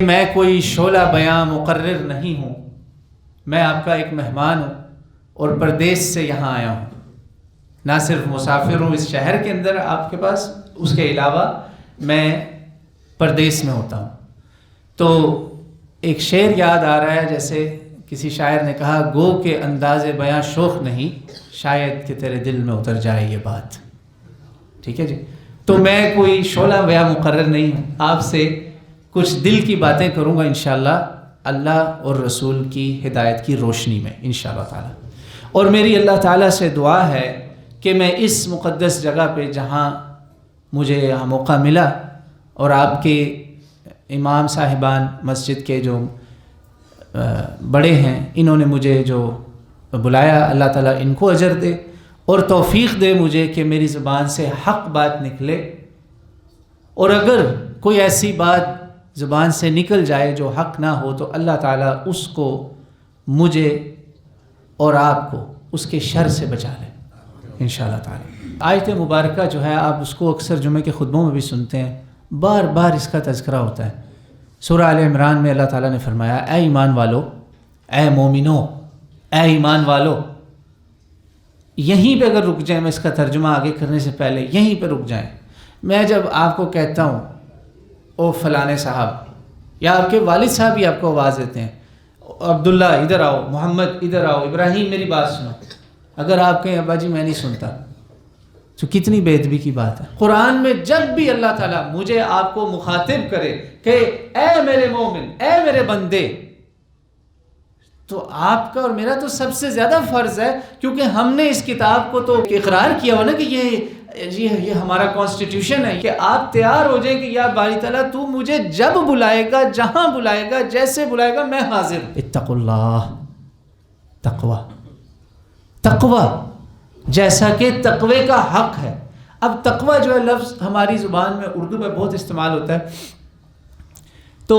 میں کوئی شعلہ بیاں مقرر نہیں ہوں، میں آپ کا ایک مہمان ہوں اور پردیس سے یہاں آیا ہوں۔ نہ صرف مسافر ہوں اس شہر کے اندر آپ کے پاس، اس کے علاوہ میں پردیس میں ہوتا ہوں۔ تو ایک شعر یاد آ رہا ہے، جیسے کسی شاعر نے کہا، گو کہ انداز بیاں شوخ نہیں، شاید کہ تیرے دل میں اتر جائے یہ بات۔ ٹھیک ہے جی، تو میں کوئی شعلہ بیاں مقرر نہیں ہوں، آپ سے کچھ دل کی باتیں کروں گا انشاءاللہ اللہ اور رسول کی ہدایت کی روشنی میں انشاءاللہ تعالی۔ اور میری اللہ تعالیٰ سے دعا ہے کہ میں اس مقدس جگہ پہ جہاں مجھے یہاں موقع ملا، اور آپ کے امام صاحبان مسجد کے جو بڑے ہیں، انہوں نے مجھے جو بلایا، اللہ تعالیٰ ان کو اجر دے اور توفیق دے مجھے کہ میری زبان سے حق بات نکلے، اور اگر کوئی ایسی بات زبان سے نکل جائے جو حق نہ ہو تو اللہ تعالیٰ اس کو مجھے اور آپ کو اس کے شر سے بچا لے انشاءاللہ تعالیٰ۔ آیت مبارکہ جو ہے، آپ اس کو اکثر جمعے کے خطبوں میں بھی سنتے ہیں، بار بار اس کا تذکرہ ہوتا ہے۔ سورہ آل عمران میں اللہ تعالیٰ نے فرمایا، اے ایمان والو، اے مومنو، اے ایمان والو۔ یہیں پہ اگر رک جائیں، میں اس کا ترجمہ آگے کرنے سے پہلے یہیں پہ رک جائیں۔ میں جب آپ کو کہتا ہوں او فلانے صاحب، یا آپ کے والد صاحب ہی آپ کو آواز دیتے ہیں، عبداللہ ادھر آؤ، محمد ادھر آؤ، ابراہیم میری بات سنو، اگر آپ کہیں ابا جی میں نہیں سنتا تو کتنی بے ادبی کی بات ہے۔ قرآن میں جب بھی اللہ تعالیٰ مجھے آپ کو مخاطب کرے کہ اے میرے مومن، اے میرے بندے، تو آپ کا اور میرا تو سب سے زیادہ فرض ہے، کیونکہ ہم نے اس کتاب کو تو اقرار کیا ہو نا کہ یہ ہمارا کانسٹیٹیوشن ہے، کہ آپ تیار ہو جائیں کہ یا باری تعالیٰ تو مجھے جب بلائے گا، جہاں بلائے گا، جیسے بلائے گا، میں حاضر۔ اتقوا اللہ، تقوی جیسا کہ تقوی کا حق ہے۔ اب تقوی جو ہے لفظ ہماری زبان میں اردو میں بہت استعمال ہوتا ہے، تو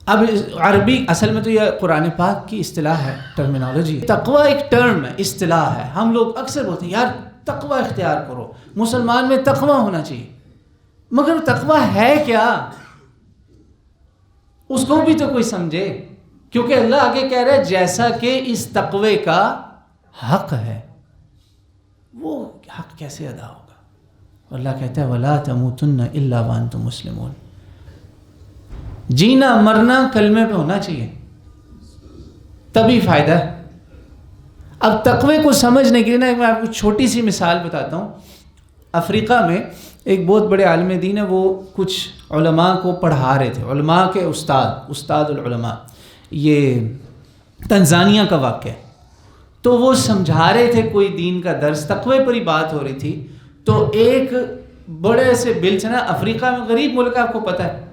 اب عربی اصل میں تو یہ قرآن پاک کی اصطلاح ہے، ٹرمینالوجی۔ تقوی ایک ٹرم ہے، اصطلاح ہے۔ ہم لوگ اکثر بولتے ہیں یار تقوی اختیار کرو، مسلمان میں تقوی ہونا چاہیے، مگر تقوی ہے کیا؟ اس کو بھی تو کوئی سمجھے، کیونکہ اللہ آگے کہہ رہا ہے جیسا کہ اس تقوی کا حق ہے، وہ حق کیسے ادا ہوگا؟ اللہ کہتا ہے وَلَا تَمُوتُنَّ إِلَّا وَأَنْتُمْ مُسْلِمُونَ۔ جینا مرنا کلمے پہ ہونا چاہیے، تبھی فائدہ ہے۔ اب تقوی کو سمجھنے کے لیے میں آپ کو چھوٹی سی مثال بتاتا ہوں۔ افریقہ میں ایک بہت بڑے عالم دین ہے، وہ کچھ علماء کو پڑھا رہے تھے، علماء کے استاد العلماء، یہ تنزانیہ کا واقعہ ہے۔ تو وہ سمجھا رہے تھے کوئی دین کا درس، تقوی پر ہی بات ہو رہی تھی، تو ایک بڑے سے بل سے نا، افریقہ میں غریب ملک ہے، آپ کو پتہ ہے،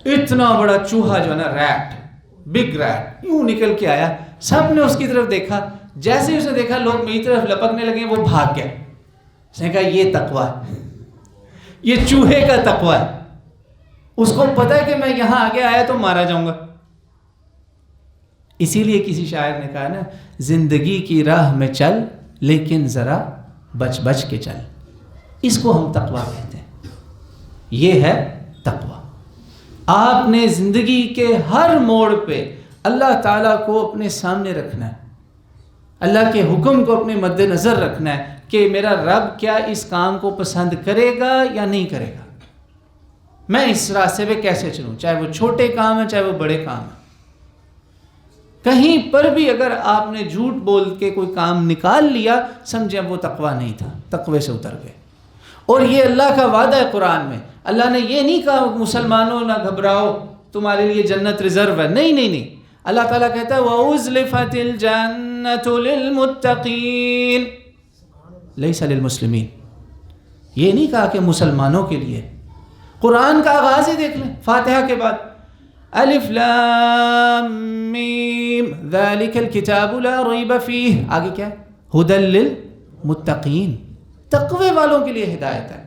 اتنا بڑا چوہا جو ہے نا، ریٹ، بگ ریٹ، یوں نکل کے آیا۔ سب نے اس کی طرف دیکھا، جیسے ہی اس نے دیکھا لوگ میری طرف لپکنے لگے، وہ بھاگ گیا۔ اس نے کہا یہ تقوی ہے، یہ چوہے کا تقوی ہے، اس کو پتہ ہے کہ میں یہاں آگے آیا تو مارا جاؤں گا۔ اسی لیے کسی شاعر نے کہا نا، زندگی کی راہ میں چل لیکن ذرا بچ بچ کے چل، اس کو ہم تقوی کہتے ہیں۔ یہ ہے تقوی۔ آپ نے زندگی کے ہر موڑ پہ اللہ تعالیٰ کو اپنے سامنے رکھنا ہے، اللہ کے حکم کو اپنے مد نظر رکھنا ہے کہ میرا رب کیا اس کام کو پسند کرے گا یا نہیں کرے گا، میں اس راستے پہ کیسے چلوں، چاہے وہ چھوٹے کام ہیں چاہے وہ بڑے کام ہیں۔ کہیں پر بھی اگر آپ نے جھوٹ بول کے کوئی کام نکال لیا، سمجھیں وہ تقوی نہیں تھا، تقوی سے اتر گئے۔ اور یہ اللہ کا وعدہ ہے قرآن میں، اللہ نے یہ نہیں کہا مسلمانوں نہ گھبراؤ تمہارے لیے جنت ریزرو ہے، نہیں نہیں نہیں، اللہ تعالیٰ کہتا ہے وَأُزْلِفَتِ الْجَنَّةُ لِلْمُتَّقِينَ لَيْسَ لِلْمُسْلِمِينَ، یہ نہیں کہا کہ مسلمانوں کے لیے۔ قرآن کا آغاز ہی دیکھ لیں، فاتحہ کے بعد الف لام میم ذالک الکتاب لا ریب فیہ، آگے کیا ہے؟ ھدی للمتقین، تقوی والوں کے لیے ہدایت ہے۔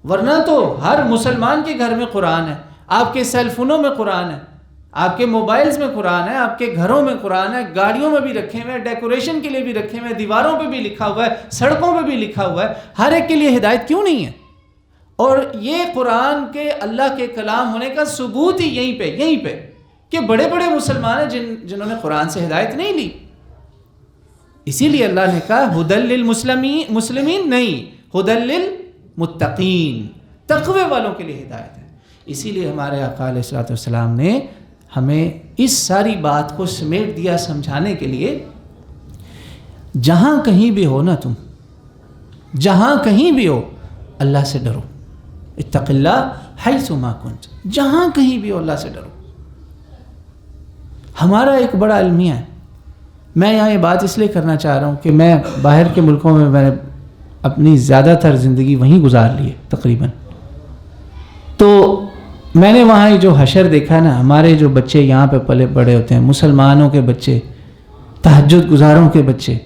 ورنہ تو ہر مسلمان کے گھر میں قرآن ہے، آپ کے سیل فونوں میں قرآن ہے، آپ کے موبائلز میں قرآن ہے، آپ کے گھروں میں قرآن ہے، گاڑیوں میں بھی رکھے ہوئے ہیں، ڈیکوریشن کے لیے بھی رکھے ہوئے ہیں، دیواروں پہ بھی لکھا ہوا ہے، سڑکوں پہ بھی لکھا ہوا ہے، ہر ایک کے لیے ہدایت کیوں نہیں ہے؟ اور یہ قرآن کے اللہ کے کلام ہونے کا ثبوت ہی یہیں پہ کہ بڑے بڑے مسلمان ہیں جنہوں نے قرآن سے ہدایت نہیں لی. اسی لیے اللہ نے کہا ہدی للمسلمین نہیں، ہدی للمتقین، تقوی والوں کے لیے ہدایت ہے. اسی لیے ہمارے آقا علیہ الصلوۃ والسلام نے ہمیں اس ساری بات کو سمیٹ دیا سمجھانے کے لیے، جہاں کہیں بھی ہو نا تم، جہاں کہیں بھی ہو اللہ سے ڈرو، اتق اللہ حیث ما کنت، جہاں کہیں بھی ہو اللہ سے ڈرو. ہمارا ایک بڑا المیہ ہے. میں یہاں یہ بات اس لیے کرنا چاہ رہا ہوں کہ میں باہر کے ملکوں میں نے اپنی زیادہ تر زندگی وہیں گزار لی ہے تقریباً. تو میں نے وہاں جو حشر دیکھا نا، ہمارے جو بچے یہاں پہ پلے بڑے ہوتے ہیں، مسلمانوں کے بچے، تہجد گزاروں کے بچے،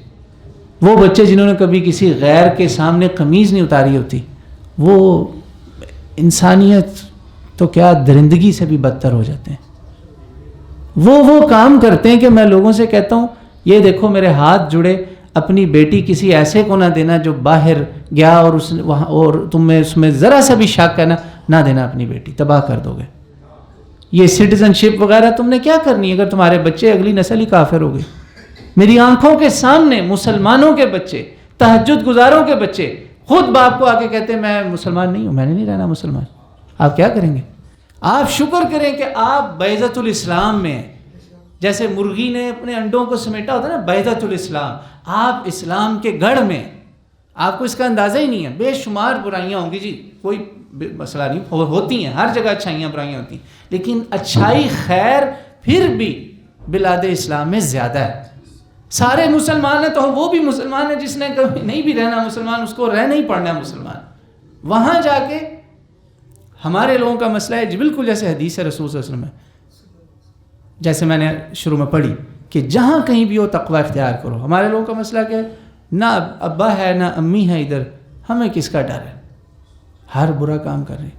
وہ بچے جنہوں نے کبھی کسی غیر کے سامنے قمیض نہیں اتاری ہوتی، وہ انسانیت تو کیا درندگی سے بھی بدتر ہو جاتے ہیں. وہ کام کرتے ہیں کہ میں لوگوں سے کہتا ہوں یہ دیکھو میرے ہاتھ جڑے، اپنی بیٹی کسی ایسے کو نہ دینا جو باہر گیا اور اس نے وہاں، اور تمہیں اس میں ذرا سا بھی شک ہے نا، نہ دینا اپنی بیٹی، تباہ کر دو گے. یہ سٹیزن شپ وغیرہ تم نے کیا کرنی اگر تمہارے بچے اگلی نسل ہی کافر ہو گئی. میری آنکھوں کے سامنے مسلمانوں کے بچے، تہجد گزاروں کے بچے خود باپ کو آ کے کہتے ہیں میں مسلمان نہیں ہوں، میں نے نہیں رہنا مسلمان. آپ کیا کریں گے؟ آپ شکر کریں کہ آپ بیضۃ الاسلام میں ہیں. جیسے مرغی نے اپنے انڈوں کو سمیٹا ہوتا ہے نا، بیضۃ الاسلام، آپ اسلام کے گڑھ میں. آپ کو اس کا اندازہ ہی نہیں ہے. بے شمار برائیاں ہوں گی جی، کوئی مسئلہ نہیں، ہوتی ہیں ہر جگہ، اچھائیاں برائیاں ہوتی ہیں، لیکن اچھائی خیر پھر بھی بلاد اسلام میں زیادہ ہے. سارے مسلمان ہیں تو وہ بھی مسلمان ہے، جس نے کبھی نہیں بھی رہنا مسلمان، اس کو رہنا ہی پڑنا ہے مسلمان. وہاں جا کے ہمارے لوگوں کا مسئلہ ہے جی بالکل جیسے حدیث رسول صلی اللہ علیہ وسلم ہے، جیسے میں نے شروع میں پڑھی کہ جہاں کہیں بھی ہو تقوی اختیار کرو. ہمارے لوگوں کا مسئلہ کیا ہے؟ نہ ابا ہے نہ امی ہے ادھر، ہمیں کس کا ڈر ہے؟ ہر برا کام کر رہے.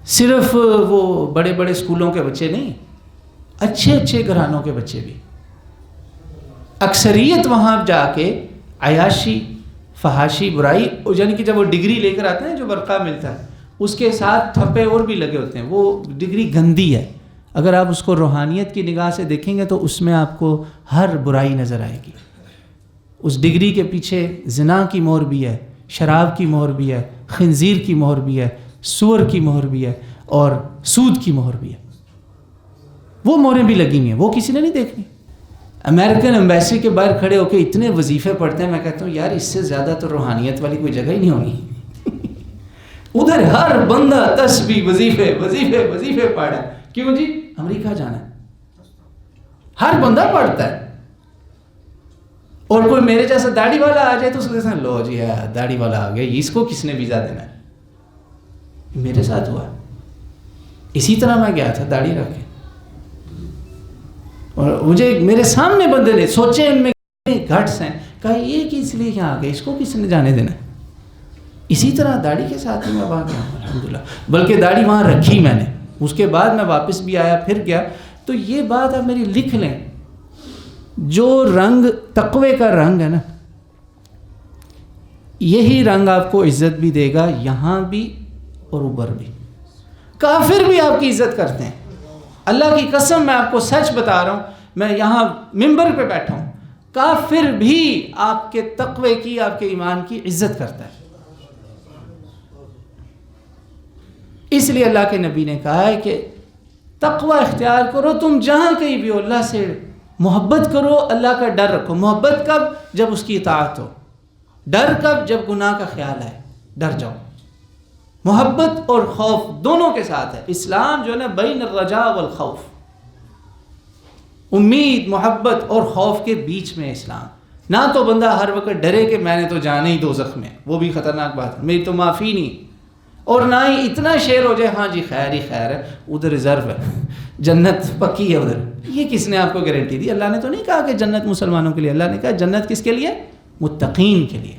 صرف وہ بڑے بڑے اسکولوں کے بچے نہیں، اچھے اچھے گھرانوں کے بچے بھی. اکثریت وہاں جا کے عیاشی، فحاشی، برائی، یعنی کہ جب وہ ڈگری لے کر آتے ہیں جو برقع ملتا ہے اس کے ساتھ تھپے اور بھی لگے ہوتے ہیں. وہ ڈگری گندی ہے. اگر آپ اس کو روحانیت کی نگاہ سے دیکھیں گے تو اس میں آپ کو ہر برائی نظر آئے گی. اس ڈگری کے پیچھے زنا کی مہر بھی ہے، شراب کی مہر بھی ہے، خنزیر کی مہر بھی ہے، سور کی مہر بھی ہے، اور سود کی مہر بھی ہے. وہ مہریں بھی لگی ہوئی ہیں، وہ کسی نے نہیں دیکھنی. امریکن ایمبیسی کے باہر کھڑے ہو کے اتنے وظیفے پڑھتے ہیں، میں کہتا ہوں یار اس سے زیادہ تو روحانیت والی کوئی جگہ ہی نہیں ہونی. ادھر ہر بندہ تسبیح، وظیفے وظیفے وظیفے پڑھ رہا ہے. کیوں جی؟ امریکہ جانا ہے. ہر بندہ پڑھتا ہے. اور کوئی میرے جیسا داڑھی والا آ جائے تو اس کو کہتے ہیں لو جی داڑھی والا آ گیا، اس کو کس نے ویزا دینا ہے؟ میرے ساتھ ہوا. اسی طرح میں گیا تھا داڑھی رکھ کے، اور مجھے میرے سامنے بندے نے سوچے ان میں گھٹس ہیں، کہا یہ کہ اس لیے یہاں آ گئے، اس کو کس نے جانے دینا ہے؟ اسی طرح داڑھی کے ساتھ ہی میں وہاں گیا ہوں الحمدللہ. بلکہ داڑھی وہاں رکھی میں نے، اس کے بعد میں واپس بھی آیا پھر گیا. تو یہ بات آپ میری لکھ لیں، جو رنگ تقوی کا رنگ ہے نا، یہی رنگ آپ کو عزت بھی دے گا یہاں بھی اور اوپر بھی. کافر بھی آپ کی عزت کرتے ہیں. اللہ کی قسم میں آپ کو سچ بتا رہا ہوں، میں یہاں ممبر پہ بیٹھا ہوں، کافر بھی آپ کے تقوی کی، آپ کے ایمان کی عزت کرتا ہے. اس لیے اللہ کے نبی نے کہا ہے کہ تقوی اختیار کرو، تم جہاں کہیں بھی ہو اللہ سے محبت کرو، اللہ کا ڈر رکھو. محبت کب؟ جب اس کی اطاعت ہو. ڈر کب؟ جب گناہ کا خیال آئے، ڈر جاؤ. محبت اور خوف دونوں کے ساتھ ہے. اسلام جو ہے نا بین الرجاء والخوف، امید، محبت اور خوف کے بیچ میں اسلام. نہ تو بندہ ہر وقت ڈرے کہ میں نے تو جانا ہی دوزخ میں، وہ بھی خطرناک بات ہے، میری تو معافی نہیں. اور نہ ہی اتنا شیر ہو جائے ہاں جی خیر ہی خیر ہے، ادھر ریزرو ہے، جنت پکی ہے ادھر. یہ کس نے آپ کو گارنٹی دی؟ اللہ نے تو نہیں کہا کہ جنت مسلمانوں کے لیے، اللہ نے کہا جنت کس کے لیے؟ متقین کے لیے.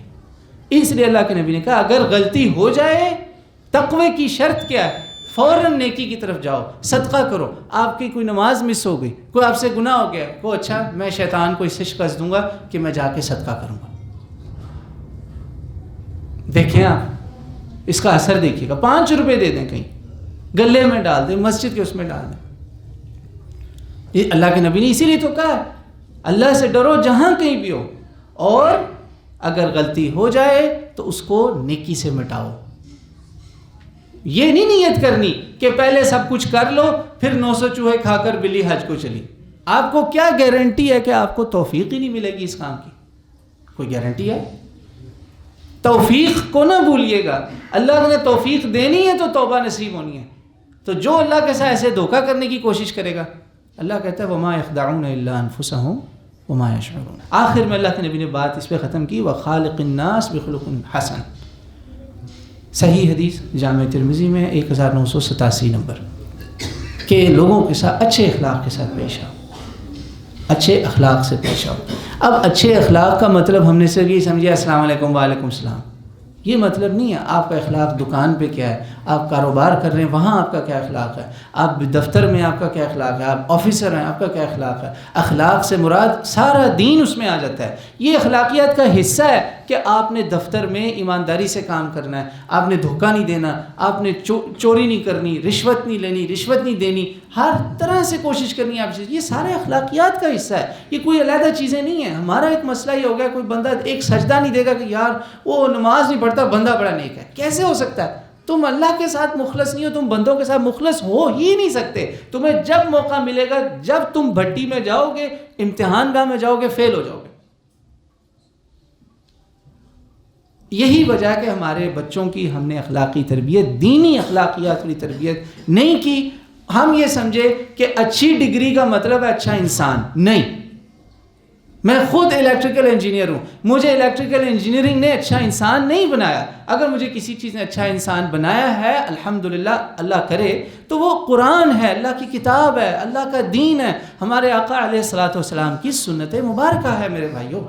اس لیے اللہ کے نبی نے کہا اگر غلطی ہو جائے، تقوی کی شرط کیا ہے؟ فوراً نیکی کی طرف جاؤ، صدقہ کرو. آپ کی کوئی نماز مس ہو گئی، کوئی آپ سے گناہ ہو گیا، کو اچھا میں شیطان کو اس سے شکست دوں گا کہ میں جا کے صدقہ کروں گا. دیکھیں آپ اس کا اثر دیکھیے گا. 5 روپے دے دیں کہیں, گلے میں ڈال دیں, مسجد کے اس میں ڈال دیں. یہ اللہ کے نبی نے اسی لیے تو کہا ہے اللہ سے ڈرو جہاں کہیں بھی ہو, اور اگر غلطی ہو جائے تو اس کو نیکی سے مٹاؤ. یہ نہیں نیت کرنی کہ پہلے سب کچھ کر لو پھر 900 چوہے کھا کر بلی حج کو چلی. آپ کو کیا گارنٹی ہے کہ آپ کو توفیق ہی نہیں ملے گی اس کام کی؟ کوئی گارنٹی ہے؟ توفیق کو نہ بھولیے گا. اللہ نے توفیق دینی ہے تو توبہ نصیب ہونی ہے. تو جو اللہ کے ساتھ ایسے دھوکہ کرنے کی کوشش کرے گا, اللہ کہتا ہے وما يخدعون الا انفسهم وما يشعرون. آخر میں اللہ کے نبی نے بات اس پہ ختم کی وخالق الناس بخلق حسن. صحیح حدیث جامع ترمذی میں 1987 نمبر, کہ لوگوں کے ساتھ اچھے اخلاق کے ساتھ پیش آؤ, اچھے اخلاق سے پیش آؤ. اب اچھے اخلاق کا مطلب ہم نے صرف یہ سمجھا السلام علیکم وعلیکم السلام, یہ مطلب نہیں ہے. آپ کا اخلاق دکان پہ کیا ہے, آپ کاروبار کر رہے ہیں وہاں آپ کا کیا اخلاق ہے, آپ دفتر میں آپ کا کیا اخلاق ہے, آپ آفیسر ہیں آپ کا کیا اخلاق ہے. اخلاق سے مراد سارا دین اس میں آ جاتا ہے. یہ اخلاقیات کا حصہ ہے کہ آپ نے دفتر میں ایمانداری سے کام کرنا ہے, آپ نے دھوکہ نہیں دینا, آپ نے چوری نہیں کرنی, رشوت نہیں لینی, رشوت نہیں دینی, ہر طرح سے کوشش کرنی ہے آپ سے. یہ سارے اخلاقیات کا حصہ ہے, یہ کوئی علیحدہ چیزیں نہیں ہیں. ہمارا ایک مسئلہ یہ ہو گیا کوئی بندہ ایک سجدہ نہیں دے گا کہ یار وہ نماز نہیں پڑھتا بندہ بڑا نیک ہے. کیسے ہو سکتا ہے؟ تم اللہ کے ساتھ مخلص نہیں ہو, تم بندوں کے ساتھ مخلص ہو ہی نہیں سکتے. تمہیں جب موقع ملے گا, جب تم بھٹی میں جاؤ گے, امتحان گاہ میں جاؤ گے, فیل ہو جاؤ گے. یہی وجہ کہ ہمارے بچوں کی ہم نے اخلاقی تربیت, دینی اخلاقیات والی تربیت نہیں کی. ہم یہ سمجھے کہ اچھی ڈگری کا مطلب ہے اچھا انسان. نہیں, میں خود الیکٹریکل انجینئر ہوں, مجھے الیکٹریکل انجینئرنگ نے اچھا انسان نہیں بنایا. اگر مجھے کسی چیز نے اچھا انسان بنایا ہے الحمدللہ, اللہ کرے, تو وہ قرآن ہے, اللہ کی کتاب ہے, اللہ کا دین ہے, ہمارے آقا علیہ الصلوۃ والسلام کی سنت مبارکہ ہے. میرے بھائیوں,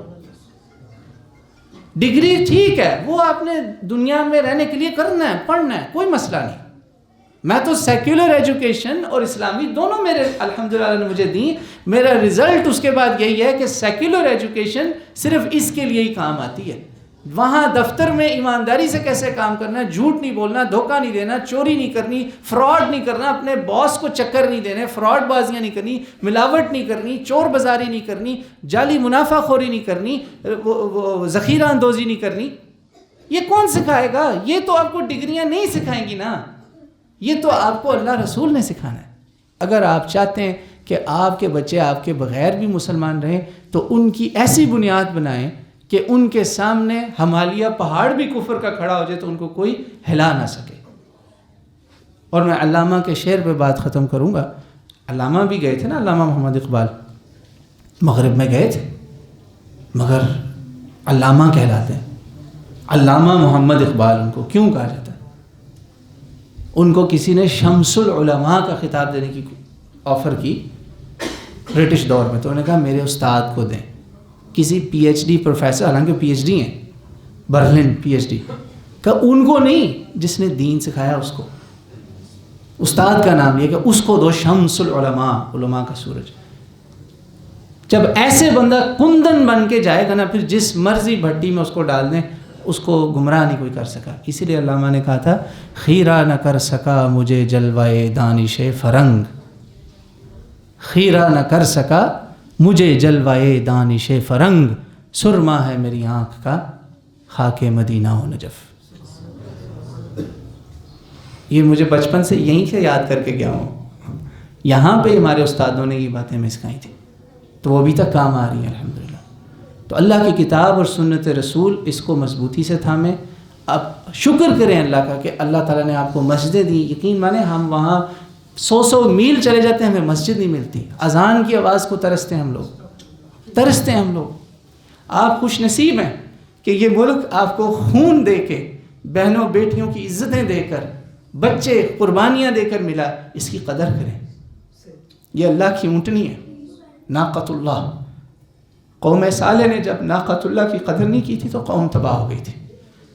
ڈگری ٹھیک ہے, وہ آپ نے دنیا میں رہنے کے لیے کرنا ہے, پڑھنا ہے, کوئی مسئلہ نہیں. میں تو سیکولر ایجوکیشن اور اسلامی دونوں میرے الحمدللہ نے مجھے دی. میرا رزلٹ اس کے بعد یہی ہے کہ سیکولر ایجوکیشن صرف اس کے لیے ہی کام آتی ہے. وہاں دفتر میں ایمانداری سے کیسے کام کرنا ہے, جھوٹ نہیں بولنا, دھوکہ نہیں دینا, چوری نہیں کرنی, فراڈ نہیں کرنا, اپنے باس کو چکر نہیں دینے, فراڈ بازیاں نہیں کرنی, ملاوٹ نہیں کرنی, چور بازاری نہیں کرنی, جعلی منافع خوری نہیں کرنی, ذخیرہ اندوزی نہیں کرنی. یہ کون سکھائے گا؟ یہ تو آپ کو ڈگریاں نہیں سکھائیں گی نا, یہ تو آپ کو اللہ رسول نے سکھانا ہے. اگر آپ چاہتے ہیں کہ آپ کے بچے آپ کے بغیر بھی مسلمان رہیں تو ان کی ایسی بنیاد بنائیں کہ ان کے سامنے ہمالیہ پہاڑ بھی کفر کا کھڑا ہو جائے تو ان کو کوئی ہلا نہ سکے. اور میں علامہ کے شعر پہ بات ختم کروں گا. علامہ بھی گئے تھے نا, علامہ محمد اقبال مغرب میں گئے تھے مگر علامہ کہلاتے ہیں. علامہ محمد اقبال ان کو کیوں کہا جاتا ہے؟ ان کو کسی نے شمس العلماء کا خطاب دینے کی آفر کی برٹش دور میں, تو انہوں نے کہا میرے استاد کو دیں. کسی پی ایچ ڈی پروفیسر, حالانکہ پی ایچ ڈی ہیں, برلن پی ایچ ڈی, کہ ان کو نہیں, جس نے دین سکھایا اس کو. استاد کا نام یہ کہ اس کو دو, شمس العلماء, علماء کا سورج. جب ایسے بندہ کندن بن کے جائے گا نا, پھر جس مرضی بھٹی میں اس کو ڈال دیں, اس کو گمراہ نہیں کوئی کر سکا. اسی لیے علامہ نے کہا تھا خیرہ نہ کر سکا مجھے جلوائے دانش فرنگ, خیرہ نہ کر سکا مجھے جلوائے دانش فرنگ, سرما ہے میری آنکھ کا خاک مدینہ و نجف. یہ مجھے بچپن سے یہیں سے یاد کر کے گیا ہوں. یہاں پہ ہمارے استادوں نے یہ باتیں ہمیں سکھائی تھیں, تو وہ ابھی تک کام آ رہی ہیں الحمدللہ. تو اللہ کی کتاب اور سنت رسول, اس کو مضبوطی سے تھامیں. اب شکر کریں اللہ کا کہ اللہ تعالیٰ نے آپ کو مسجدیں دی. یقین مانیں ہم وہاں 100 میل چلے جاتے ہیں, ہمیں مسجد نہیں ملتی. اذان کی آواز کو ترستے ہیں ہم لوگ. آپ خوش نصیب ہیں کہ یہ ملک آپ کو خون دے کے, بہنوں بیٹیوں کی عزتیں دے کر, بچے قربانیاں دے کر ملا. اس کی قدر کریں. یہ اللہ کی اونٹنی ہے, ناقۃ اللہ. قوم صالح نے جب ناقۃ اللہ کی قدر نہیں کی تھی تو قوم تباہ ہو گئی تھی.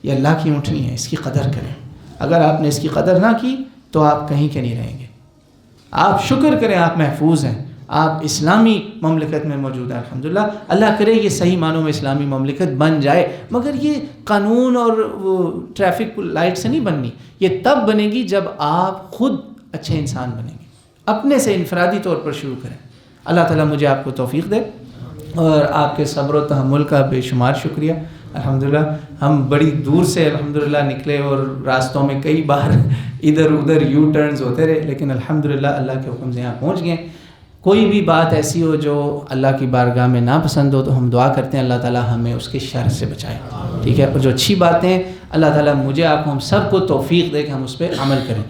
یہ اللہ کی اونٹنی ہے, اس کی قدر کریں. اگر آپ نے اس کی قدر نہ کی تو آپ کہیں کے نہیں رہیں گے. آپ شکر کریں آپ محفوظ ہیں, آپ اسلامی مملکت میں موجود ہیں الحمدللہ. اللہ کرے یہ صحیح معنوں میں اسلامی مملکت بن جائے، مگر یہ قانون اور وہ ٹریفک لائٹ سے نہیں بننی. یہ تب بنے گی جب آپ خود اچھے انسان بنیں گے. اپنے سے انفرادی طور پر شروع کریں. اللہ تعالیٰ مجھے آپ کو توفیق دے، اور آپ کے صبر و تحمل کا بے شمار شکریہ. الحمدللہ ہم بڑی دور سے الحمدللہ نکلے اور راستوں میں کئی بار ادھر ادھر یو ٹرنز ہوتے رہے، لیکن الحمدللہ اللہ کے حکم سے یہاں پہنچ گئے. کوئی بھی بات ایسی ہو جو اللہ کی بارگاہ میں ناپسند ہو تو ہم دعا کرتے ہیں اللہ تعالیٰ ہمیں اس کے شر سے بچائے، ٹھیک ہے. اور جو اچھی باتیں اللہ تعالیٰ مجھے آپ کو ہم سب کو توفیق دے کہ ہم اس پہ عمل کریں.